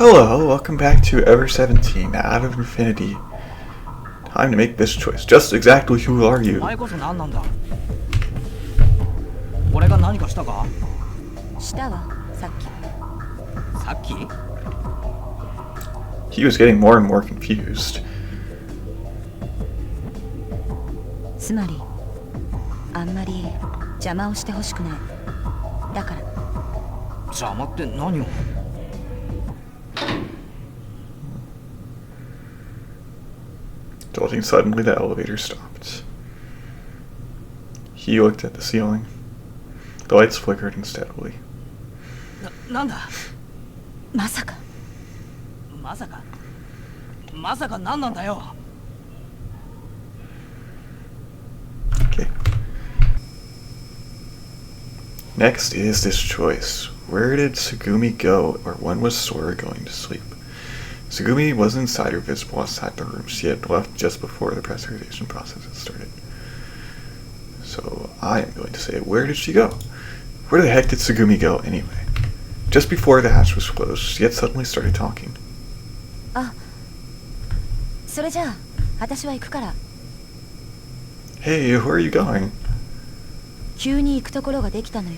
Hello, welcome back to Ever17, Out of Infinity. Time to make this choice. Just exactly who are you? 前こそ何なんだ。俺が何かしたか？したわ、さっき。 He was getting more and more confused. つまり、あんまり邪魔をしてほしくない。だから。邪魔って何を？ Jolting suddenly, the elevator stopped. He looked at the ceiling. The lights flickered unsteadily. なんだ？まさか何なんだよ。 Okay. Next is this choice. Where did Tsugumi go, or when was Sora going to sleep? Tsugumi was inside or visible outside the room. She had left just before the pressurization process had started. So I am going to say, where did she go? Where the heck did Tsugumi go anyway? Just before the hatch was closed, she had suddenly started talking. あ、それじゃあ、私は行くから。 Hey, where are you going? 急に行くところができたのよ。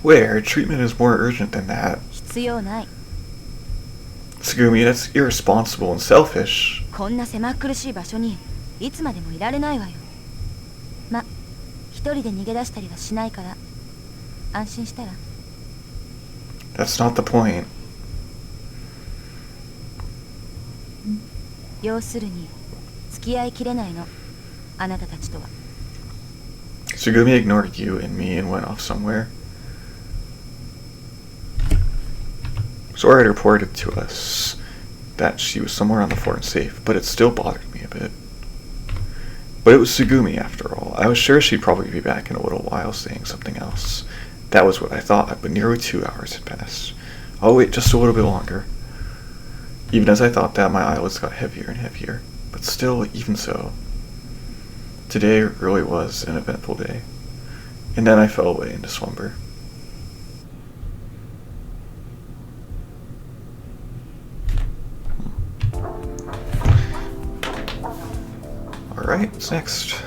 Where? Treatment is more urgent than that. 必要ない。 Tsugumi, that's irresponsible and selfish. こんな狭苦しい場所にいつまでもいられないわよ。ま、一人で逃げ出したりはしないから安心したら。 That's not the point. 要するに付き合いきれないの、あなたたちとは。 Tsugumi ignored you and me and went off somewhere. Sora had reported to us that she was somewhere on the floor and safe, but it still bothered me a bit. But it was Tsugumi after all. I was sure she'd probably be back in a little while saying something else. That was what I thought, but nearly 2 hours had passed. I'll wait just a little bit longer. Even as I thought that, my eyelids got heavier and heavier. But still, even so, today really was an eventful day. And then I fell away into slumber. Alright, what's next?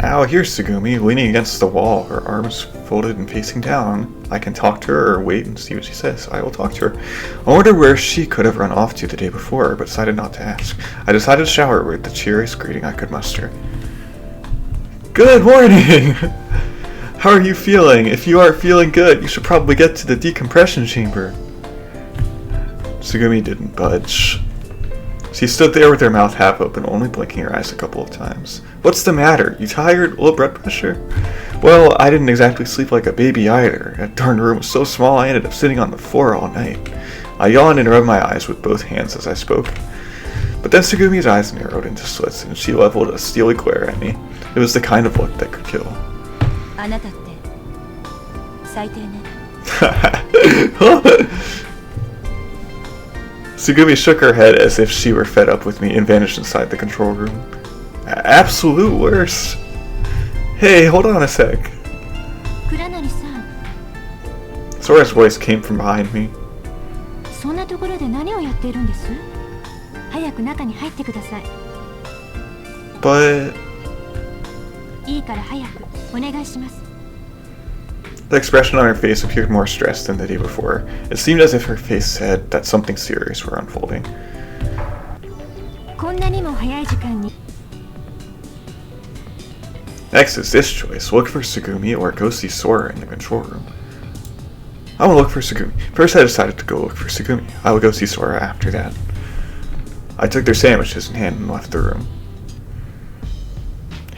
Now here's Tsugumi, leaning against the wall, her arms folded and facing down. I can talk to her or wait and see what she says. I will talk to her. I wonder where she could have run off to the day before, but decided not to ask. I decided to shower with the cheeriest greeting I could muster. Good morning! How are you feeling? If you aren't feeling good, you should probably get to the decompression chamber. Tsugumi didn't budge. She stood there with her mouth half open, only blinking her eyes a couple of times. What's the matter? You tired? Low blood pressure? Well, I didn't exactly sleep like a baby either. That darn room was so small I ended up sitting on the floor all night. I yawned and rubbed my eyes with both hands as I spoke. But then Tsugumi's eyes narrowed into slits and she leveled a steely glare at me. It was the kind of look that could kill. あなたって最低ね。 Tsugumi shook her head as if she were fed up with me and vanished inside the control room. Absolute worst. Hey, hold on a sec. 倉成さん、 Sora's voice came from behind me. そんなところで何をやっているんです？早く中に入ってください。 But いいから早くお願いします。 the expression on her face appeared more stressed than the day before. It seemed as if her face said that something serious were unfolding. こんなにも早い時間に。 Next is this choice. Look for Tsugumi or go see Sora in the control room. I will look for Tsugumi. First I decided to go look for Tsugumi. I would go see Sora after that. I took their sandwiches in hand and left the room.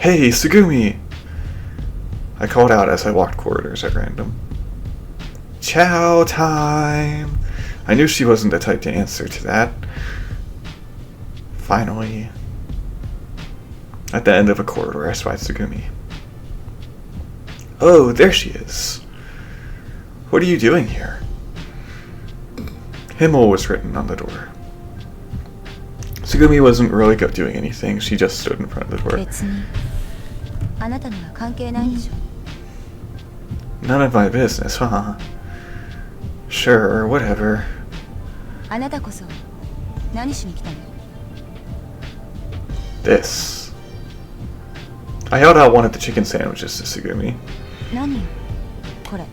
Hey, Tsugumi! I called out as I walked corridors at random. Chow time! I knew she wasn't the type to answer to that. Finally, at the end of a corridor, I spied Tsugumi. Oh, there she is. What are you doing here? Himmel was written on the door. Tsugumi wasn't really doing anything, she just stood in front of the door. 別にあなたには関係ないでしょ。 None of my business, huh? Sure, whatever. あなたこそ何しに来たの？ This. I held out one of the chicken sandwiches to Tsugumi. 何よこれ。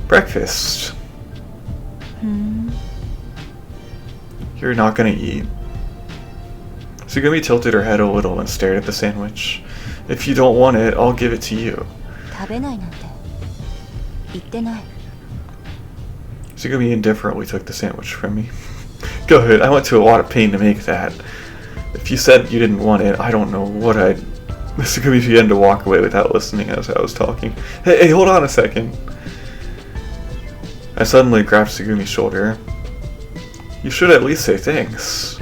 Breakfast. ふん。 You're not gonna eat. Tsugumi tilted her head a little and stared at the sandwich. If you don't want it, I'll give it to you. 食べないなんて言ってない。 Tsugumi indifferently took the sandwich from me. Go ahead, I went to a lot of pain to make that. If you said you didn't want it, I don't know what I'd... Tsugumi began to walk away without listening as I was talking. Hey, hold on a second. I suddenly grabbed Tsugumi's shoulder. You should at least say thanks.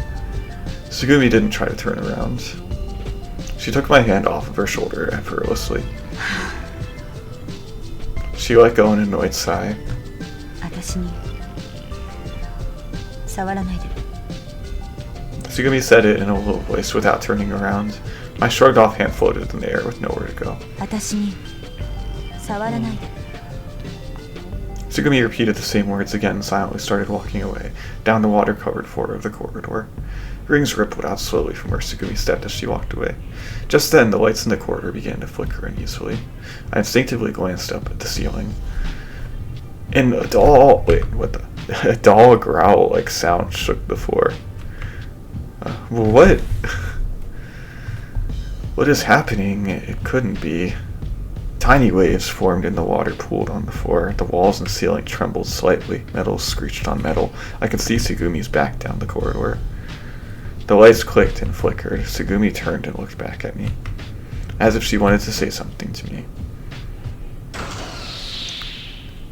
Tsugumi didn't try to turn around. She took my hand off of her shoulder effortlessly. She let go an annoyed sigh. 私に触らないで。 Tsugumi said it in a low voice without turning around. My shrugged off hand floated in the air with nowhere to go. 私に触らないで。 Tsugumi repeated the same words again and silently started walking away, down the water-covered floor of the corridor. Rings rippled out slowly from where Tsugumi stepped as she walked away. Just then, the lights in the corridor began to flicker uneasily. I instinctively glanced up at the ceiling. And a dull growl-like sound shook the floor. What? What is happening? It couldn't be. Tiny waves formed in the water pooled on the floor. The walls and ceiling trembled slightly. Metal screeched on metal. I could see Tsugumi's back down the corridor. The lights clicked and flickered. Tsugumi turned and looked back at me, as if she wanted to say something to me.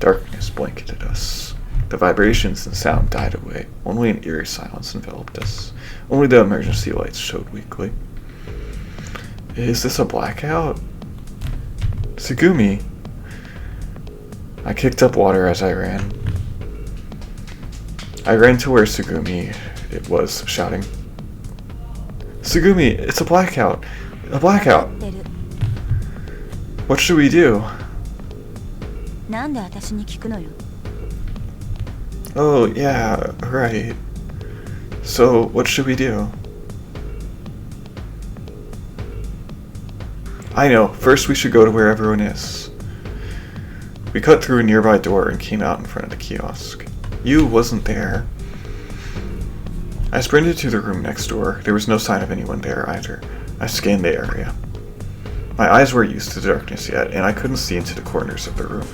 Darkness blanketed us. The vibrations and sound died away. Only an eerie silence enveloped us. Only the emergency lights showed weakly. Is this a blackout? Tsugumi! I kicked up water as I ran. I ran to where Tsugumi was, shouting, Tsugumi, it's a blackout! A blackout! What should we do? なんで私に聞くのよ。 Oh, yeah, right. So, what should we do? I know, first we should go to where everyone is. We cut through a nearby door and came out in front of the kiosk. You wasn't there. I sprinted to the room next door. There was no sign of anyone there either. I scanned the area. My eyes weren't used to the darkness yet, and I couldn't see into the corners of the room.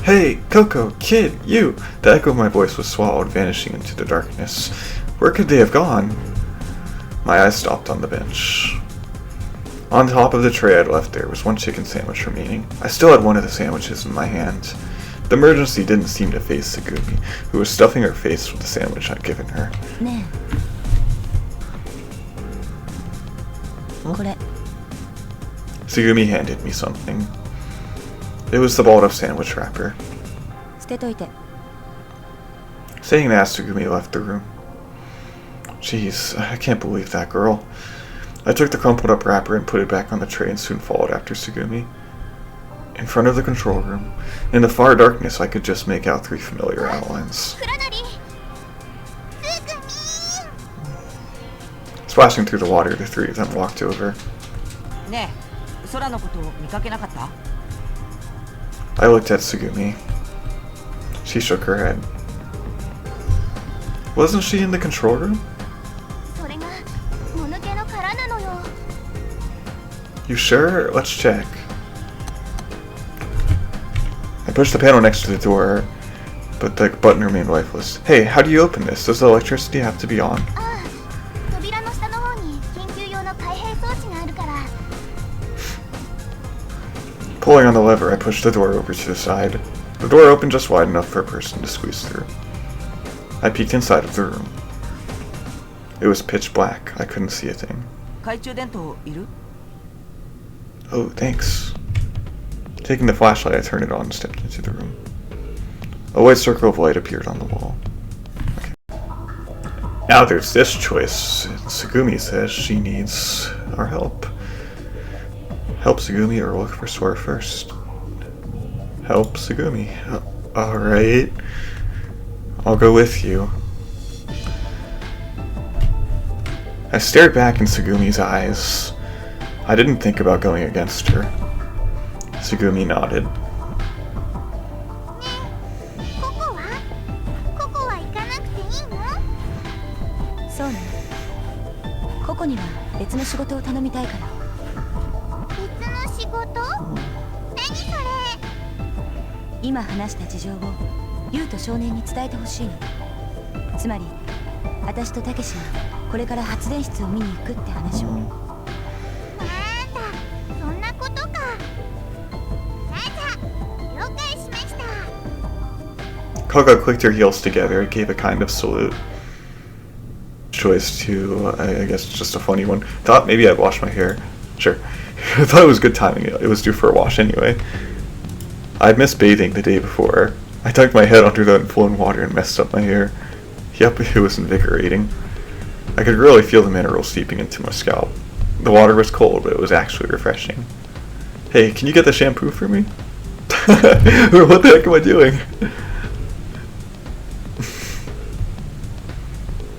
Hey, Coco, kid, you! The echo of my voice was swallowed, vanishing into the darkness. Where could they have gone? My eyes stopped on the bench. On top of the tray I'd left there was one chicken sandwich remaining. I still had one of the sandwiches in my hand. The emergency didn't seem to faze Tsugumi, who was stuffing her face with the sandwich I'd given her. ねえ。これ。 Tsugumi handed me something. It was the balled up sandwich wrapper. 捨てといて。 Saying that, Tsugumi left the room. Jeez, I can't believe that girl. I took the crumpled up wrapper and put it back on the tray and soon followed after Tsugumi. In front of the control room, in the far darkness, I could just make out three familiar outlines. Splashing through the water, the three of them walked over. ねえ、空のこと見かけなかった？ I looked at Tsugumi. She shook her head. Wasn't she in the control room? それがもぬけの殻なのよ。 You sure? Let's check. I pushed the panel next to the door, but the button remained lifeless. Hey, how do you open this? Does the electricity have to be on? ああ、扉の下の方に緊急用の開閉装置があるから。Pulling on the lever, I pushed the door over to the side. The door opened just wide enough for a person to squeeze through. I peeked inside of the room. It was pitch black. I couldn't see a thing. 懐中電灯いる? Oh, thanks. Taking the flashlight, I turned it on and stepped into the room. A white circle of light appeared on the wall. Okay. Now there's this choice. Tsugumi says she needs our help. Help Tsugumi or look for Sora first. Help Tsugumi. Alright. I'll go with you. I stared back in Tsugumi's eyes. I didn't think about going against her. Tsugumi nodded. そうね。ココには別の仕事を頼みたいから。別の仕事？何それ？今話した事情をユウと少年に伝えてほしいの。つまり、私とたけしがこれから発電室を見に行くって話を。なんだ、そんなことか。了解しました。Koga clicked her heels together and gave a kind of salute. Choice to, I guess, just a funny one. Thought maybe I'd wash my hair. Sure. I thought it was good timing. It was due for a wash anyway. I'd missed bathing the day before. I tucked my head under the flowing water and messed up my hair. Yep, it was invigorating. I could really feel the minerals seeping into my scalp. The water was cold, but it was actually refreshing. Hey, can you get the shampoo for me? What the heck am I doing?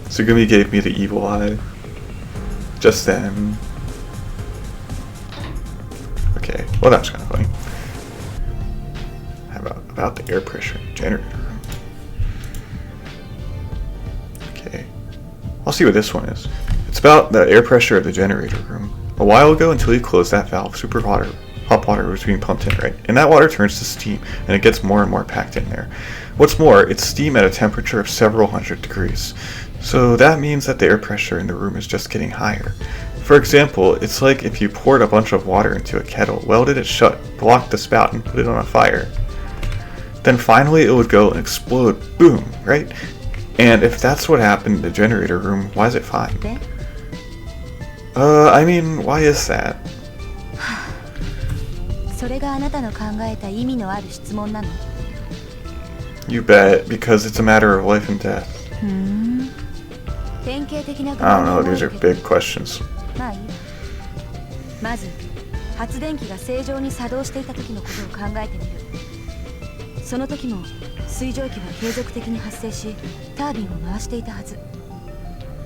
Tsugumi gave me the evil eye. Just then. Okay, well that's kind of funny. How about the air pressure in the generator room? Okay, I'll see what this one is. It's about the air pressure of the generator room. A while ago, until you closed that valve, hot water was being pumped in, right? And that water turns to steam, and it gets more and more packed in there. What's more, it's steam at a temperature of several hundred degrees. So that means that the air pressure in the room is just getting higher. For example, it's like if you poured a bunch of water into a kettle, welded it shut, blocked the spout, and put it on a fire. Then finally it would go and explode, boom, right? And if that's what happened in the generator room, why is it fine? I mean, why is that? それがあなたの考えた意味のある質問なの? You bet, because it's a matter of life and death. I don't know, these are big questions. まあいいわ。まず、発電機が正常に作動していた時のことを考えてみる。その時も水蒸気は継続的に発生し、タービンを回していたはず。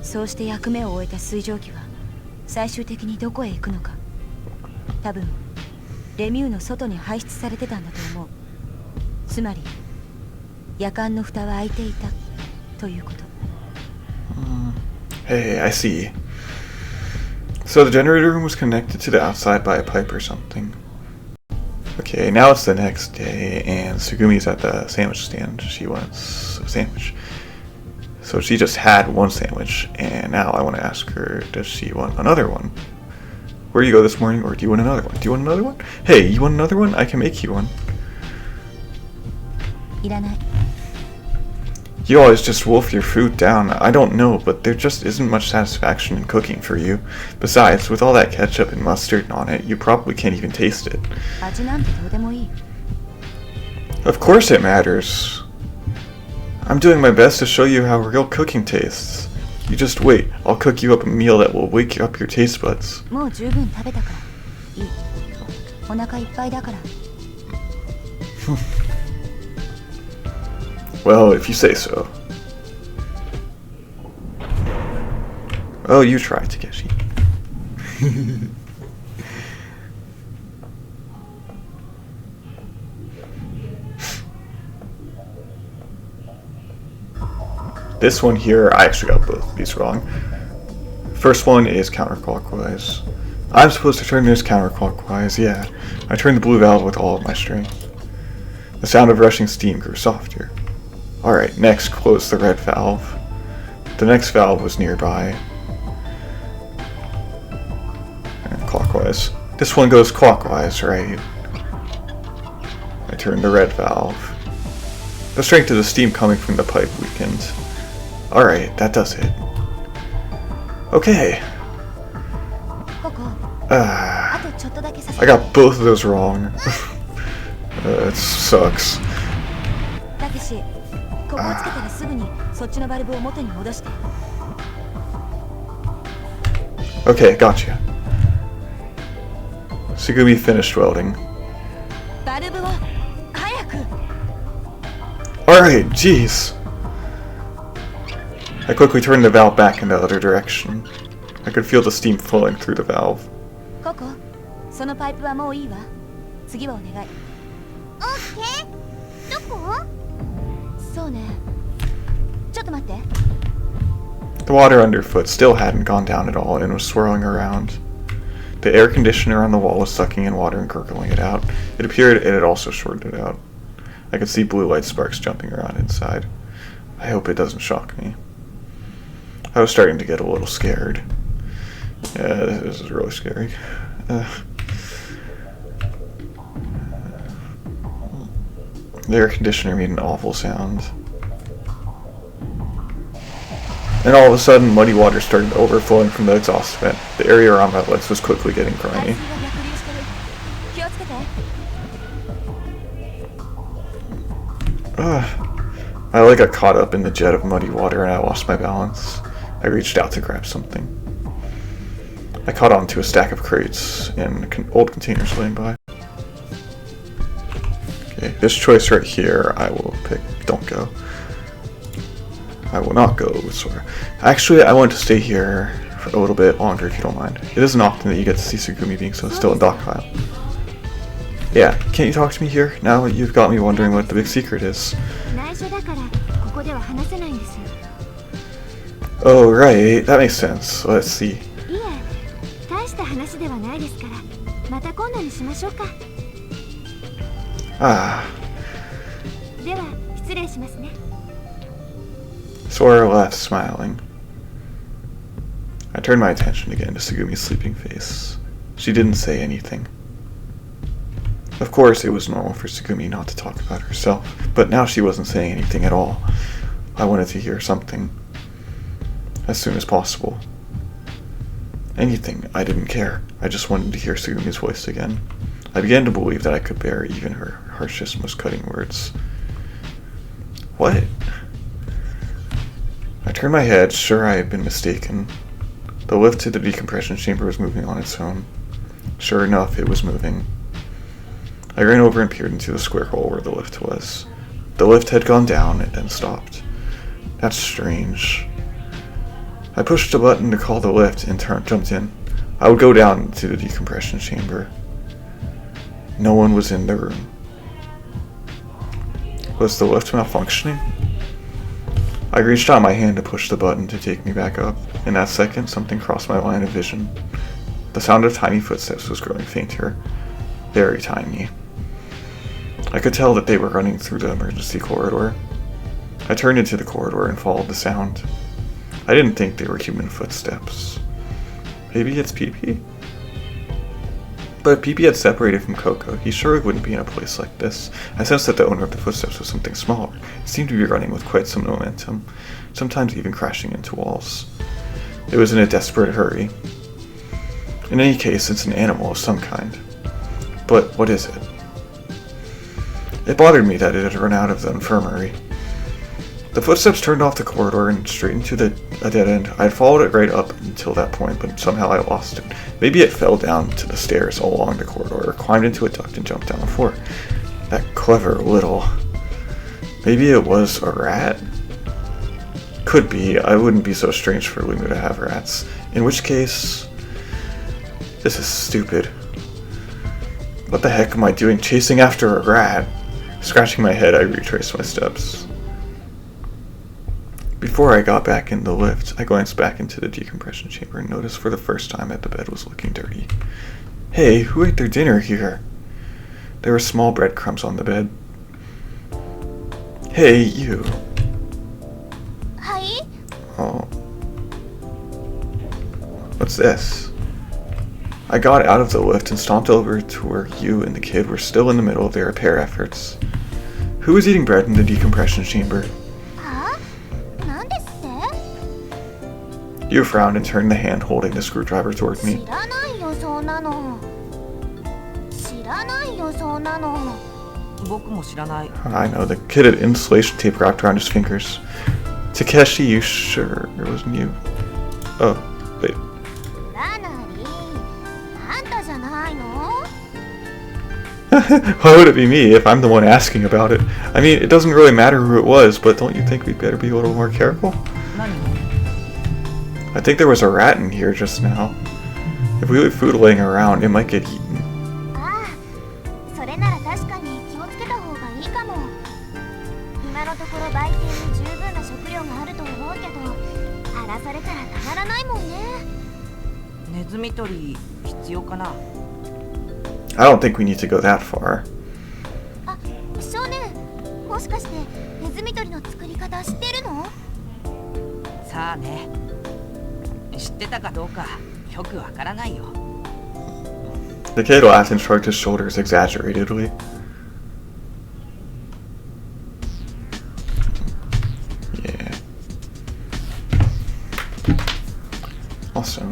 そうして役目を終えた水蒸気は最終的にどこへ行くのか。多分レミューの外に排出されてたんだと思う。つまり夜間の蓋は開いていたということ。Hey, I see. So the generator room was connected to the outside by a pipe or something. Okay, now it's the next day, and Tsugumi's at the sandwich stand. She wants a sandwich. So she just had one sandwich, and now I want to ask her, does she want another one? Where do you go this morning, or do you want another one? Do you want another one? Hey, you want another one? I can make you one. いらない。You always just wolf your food down. I don't know, but there just isn't much satisfaction in cooking for you. Besides, with all that ketchup and mustard on it, you probably can't even taste it. 味なんてどうでもいい。Of course it matters. I'm doing my best to show you how real cooking tastes. You just wait. I'll cook you up a meal that will wake up your taste buds. もう十分食べたから。いい。お腹いっぱいだから。Well, if you say so. Oh, you try, Takeshi. This one here, I actually got both of these wrong. First one is counterclockwise. I'm supposed to turn this counterclockwise, yeah. I turned the blue valve with all of my strength. The sound of rushing steam grew softer. Alright, next, close the red valve. The next valve was nearby. And clockwise. This one goes clockwise, right? turned the red valve. The strength of the steam coming from the pipe weakened. Alright, that does it. Okay. ここ Ah, あとちょっとだけさせ I て got both of those wrong. It sucks. たけしここをつけたらすぐにそっちのバルブを元に戻して Okay, gotcha. Tsugumi finished welding. バルブを早く Alright, jeez. I quickly turned the valve back in the other direction. I could feel the steam flowing through the valve. ここそのパイプはもういいわ次はお願いオッケーどこそうねちょっと待って The water underfoot still hadn't gone down at all and was swirling around. The air conditioner on the wall was sucking in water and gurgling it out. It appeared it had also shorted out. I could see blue light sparks jumping around inside. I hope it doesn't shock me. I was starting to get a little scared. Yeah, this is really scary. The air conditioner made an awful sound. And all of a sudden, muddy water started overflowing from the exhaust vent. The area around my legs was quickly getting 排 grimy. 水が逆流してる気をつけて My leg got caught up in the jet of muddy water and I lost my balance. I reached out to grab something. I caught onto a stack of crates and old containers laying by. Okay, this choice right here, I will pick don't go. I will not go with Sora. Actually, I want to stay here for a little bit longer if you don't mind. It isn't often that you get to see Tsugumi being so still and docile. Yeah, can't you talk to me here? Now you've got me wondering what the big secret is. 内緒だからここでは話せないんですよ Oh, right, that makes sense. Let's see. いえ大した話ではないですからまた今度にしましょうか Ah, では失礼しますね Sora left, smiling. I turned my attention again to Tsugumi's sleeping face. She didn't say anything. Of course, it was normal for Tsugumi not to talk about herself, but now she wasn't saying anything at all. I wanted to hear something. As soon as possible. Anything, I didn't care. I just wanted to hear Tsugumi's voice again. I began to believe that I could bear even her harshest, most cutting words. What? I turned my head, sure I had been mistaken. The lift to the decompression chamber was moving on its own. Sure enough, it was moving. I ran over and peered into the square hole where the lift was. The lift had gone down and then stopped. That's strange. I pushed a button to call the lift and jumped in. I would go down to the decompression chamber. No one was in the room. Was the lift malfunctioning? I reached out my hand to push the button to take me back up. In that second, something crossed my line of vision. The sound of tiny footsteps was growing fainter. Very tiny. I could tell that they were running through the emergency corridor. I turned into the corridor and followed the sound. I didn't think they were human footsteps. Maybe it's Pee-Pee? But if Pee-Pee had separated from Coco, he surely wouldn't be in a place like this. I sensed that the owner of the footsteps was something smaller. It seemed to be running with quite some momentum, sometimes even crashing into walls. It was in a desperate hurry. In any case, it's an animal of some kind. But what is it? It bothered me that it had run out of the infirmary. The footsteps turned off the corridor and straight into a dead end. I had followed it right up until that point, but somehow I lost it. Maybe it fell down to the stairs all along the corridor, or climbed into a duct and jumped down the floor. That clever little... Maybe it was a rat? Could be. I wouldn't be so strange for Lumu to have rats. In which case... This is stupid. What the heck am I doing chasing after a rat? Scratching my head, I retraced my steps. Before I got back in the lift, I glanced back into the decompression chamber and noticed for the first time that the bed was looking dirty. Hey, who ate their dinner here? There were small breadcrumbs on the bed. Hey, you. Hi? Oh. What's this? I got out of the lift and stomped over to where you and the kid were still in the middle of their repair efforts. Who was eating bread in the decompression chamber? You frowned and turned the hand holding the screwdriver toward me. I know, the kid had insulation tape wrapped around his fingers. Takeshi, you sure it wasn't you? Oh, wait. Why would it be me if I'm the one asking about it? I mean, it doesn't really matter who it was, but don't you think we'd better be a little more careful? I think there was a rat in here just now. If we leave food laying around, it might get eaten. I don't think we need to go that far. The kid laughed and shrugged his shoulders exaggeratedly. Yeah. Awesome.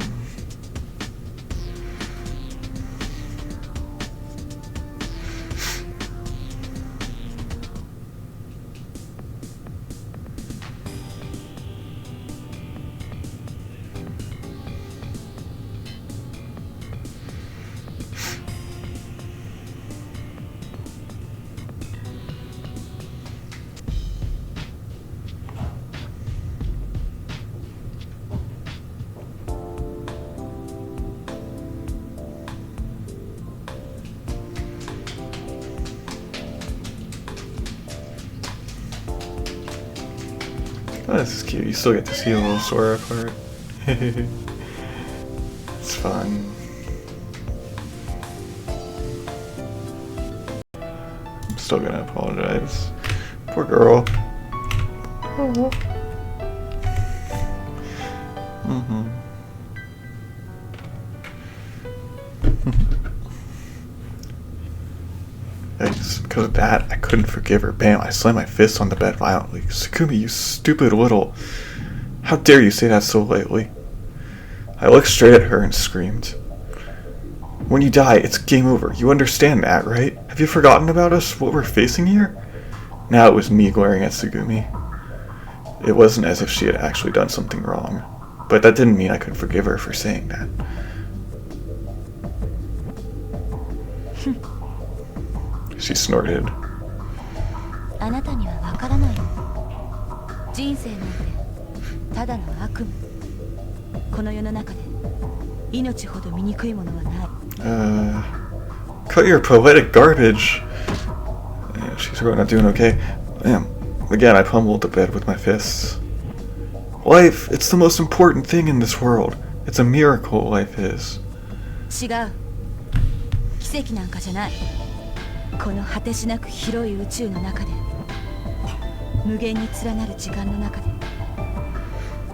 Oh, this is cute. You still get to see a little Sora part. It's fun. I'm still gonna apologize. Poor girl. Oh. Because of that, I couldn't forgive her. Bam, I slammed my fist on the bed violently. Tsugumi, you stupid little... How dare you say that so lightly? I looked straight at her and screamed. When you die, it's game over. You understand that, right? Have you forgotten about us, what we're facing here? Now it was me glaring at Tsugumi. It wasn't as if she had actually done something wrong. But that didn't mean I couldn't forgive her for saying that. She snorted. Cut your poetic garbage. Yeah, she's really not doing okay. Damn. Again, I pummeled the bed with my fists. Life, it's the most important thing in this world. It's a miracle, life is. この果てしなく広い宇宙の中で無限に連なる時間の中で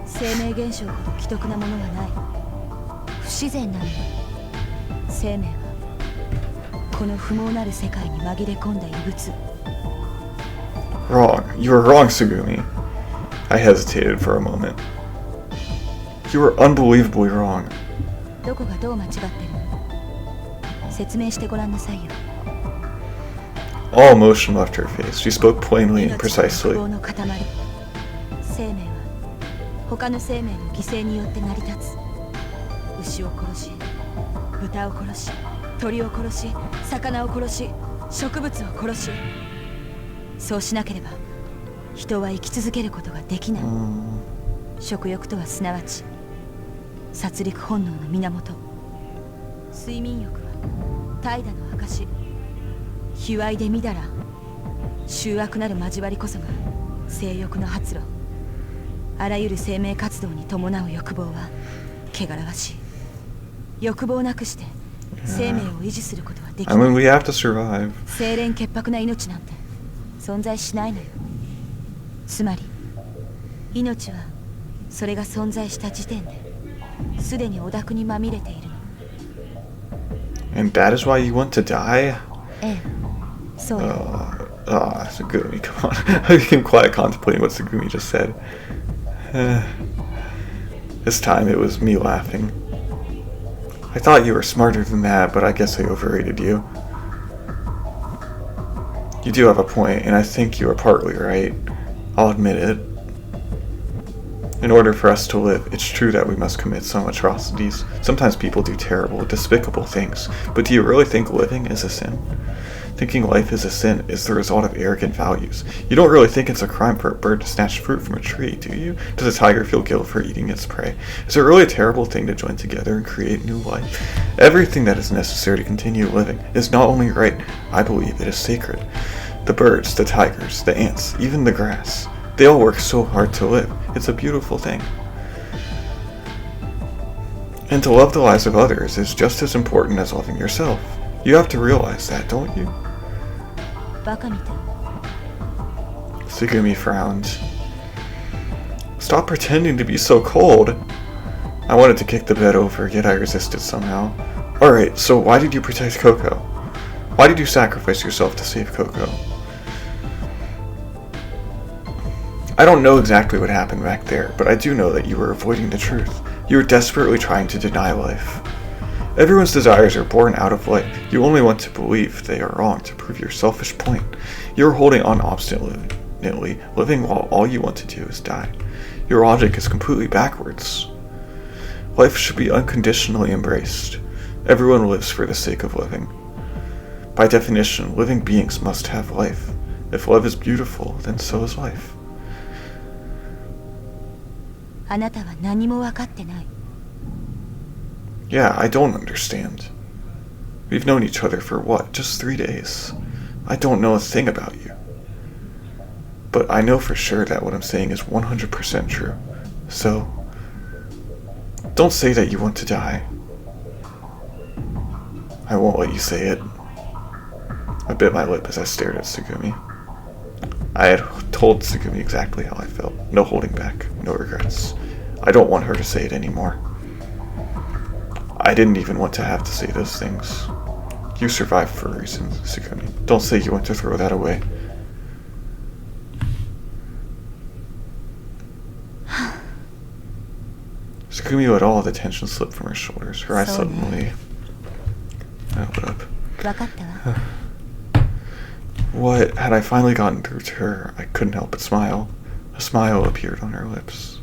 生命現象ほど奇特なものはない不自然なのよ生命はこの不毛なる世界に紛れ込んだ異物 Wrong. You were wrong, Tsugumi. I hesitated for a moment. You were unbelievably wrong. どこがどう間違ってるの説明してごらんなさいよ All emotion left her face. She spoke plainly and precisely. 生命は他の生命の犠牲によって成り立つ牛を殺し豚を殺し鳥を殺し魚を殺し植物を殺しそうしなければ人は生き続けることができない食欲とはすなわち殺戮本能の源睡眠欲は怠惰の証卑猥でみだら醜悪なる交わりこそが性欲の発露あらゆる生命活動に伴う欲望は汚らわしい欲望なくして生命を維持することはできない we have to survive. 清廉潔白な命なんて存在しないのよつまり命はそれが存在した時点ですでに汚濁にまみれているの And that is why you want to die? ええ、そうよ。Tsugumi, come on. I became quiet contemplating what Tsugumi just said. This time it was me laughing. I thought you were smarter than that, but I guess I overrated you. You do have a point, and I think you are partly right. I'll admit it. In order for us to live, it's true that we must commit some atrocities. Sometimes people do terrible, despicable things, but do you really think living is a sin? Thinking life is a sin is the result of arrogant values. You don't really think it's a crime for a bird to snatch fruit from a tree, do you? Does a tiger feel guilt for eating its prey? Is it really a terrible thing to join together and create new life? Everything that is necessary to continue living is not only right, I believe it is sacred. The birds, the tigers, the ants, even the grass. They all work so hard to live. It's a beautiful thing. And to love the lives of others is just as important as loving yourself. You have to realize that, don't you? バカみたい。 Tsugumi frowned. Stop pretending to be so cold. I wanted to kick the bed over, yet I resisted somehow. Alright, so why did you protect Coco? Why did you sacrifice yourself to save Coco? I don't know exactly what happened back there, but I do know that you were avoiding the truth. You were desperately trying to deny life. Everyone's desires are born out of life. You only want to believe they are wrong to prove your selfish point. You are holding on obstinately, living while all you want to do is die. Your logic is completely backwards. Life should be unconditionally embraced. Everyone lives for the sake of living. By definition, living beings must have life. If love is beautiful, then so is life. あなたは何も分かってない。 Yeah, I don't understand. We've known each other for what, just 3 days? I don't know a thing about you. But I know for sure that what I'm saying is 100% true. So, don't say that you want to die. I won't let you say it. I bit my lip as I stared at Tsugumi. I had told Tsugumi exactly how I felt. No holding back, no regrets. I don't want her to say it anymore. I didn't even want to have to say those things. You survived for a reason, Tsugumi. Don't say you want to throw that away. Tsugumi let all the tension slip from her shoulders. Her eyes suddenly opened up. 分かったわ。 What? Had I finally gotten through to her, I couldn't help but smile. A smile appeared on her lips.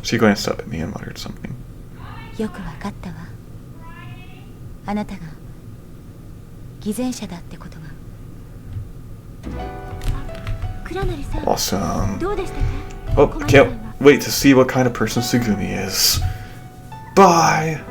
She glanced up at me and muttered something. よく分かったわ。あなたが偽善者だってことが。倉成さん、 Awesome. どうでしたか？ Oh, can't wait to see what kind of person Tsugumi is. Bye!